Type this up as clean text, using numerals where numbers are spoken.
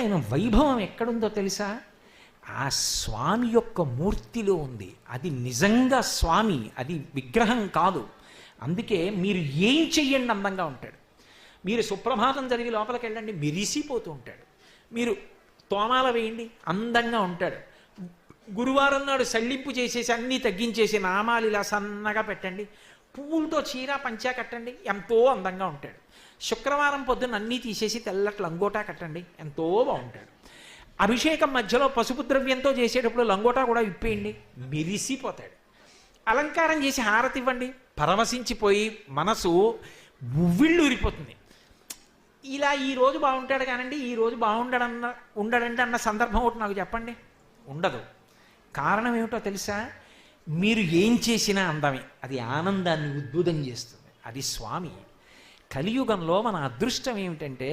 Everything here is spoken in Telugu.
ఆయన వైభవం ఎక్కడుందో తెలుసా? ఆ స్వామి యొక్క మూర్తిలో ఉంది. అది నిజంగా స్వామి, అది విగ్రహం కాదు. అందుకే మీరు ఏం చెయ్యండి అందంగా ఉంటాడు. మీరు సుప్రభాతం జరిగి లోపలికి వెళ్ళండి, మెరిసిపోతూ ఉంటాడు. మీరు తోమాల వేయండి, అందంగా ఉంటాడు. గురువారం నాడు సళ్ళింపు చేసేసి అన్నీ తగ్గించేసి నామాలు ఇలా సన్నగా పెట్టండి, పువ్వులతో చీర పంచా కట్టండి, ఎంతో అందంగా ఉంటాడు. శుక్రవారం పొద్దున్న అన్నీ తీసేసి తెల్లటి లంగోటా కట్టండి, ఎంతో బాగుంటాడు. అభిషేకం మధ్యలో పసుపు ద్రవ్యంతో చేసేటప్పుడు లంగోటా కూడా విప్పేయండి, మెరిసిపోతాడు. అలంకారం చేసి హారతి ఇవ్వండి, పరవశించిపోయి మనసు ఉవ్విళ్ళు ఊరిపోతుంది. ఇలా ఈ రోజు బాగుంటాడు కానండి, ఈ రోజు ఉండడంటే అన్న సందర్భం ఒకటి నాకు చెప్పండి. ఉండదు. కారణం ఏమిటో తెలుసా? మీరు ఏం చేసినా అందమే. అది ఆనందాన్ని ఉద్భుతం చేస్తుంది. అది స్వామి. కలియుగంలో మన అదృష్టం ఏమిటంటే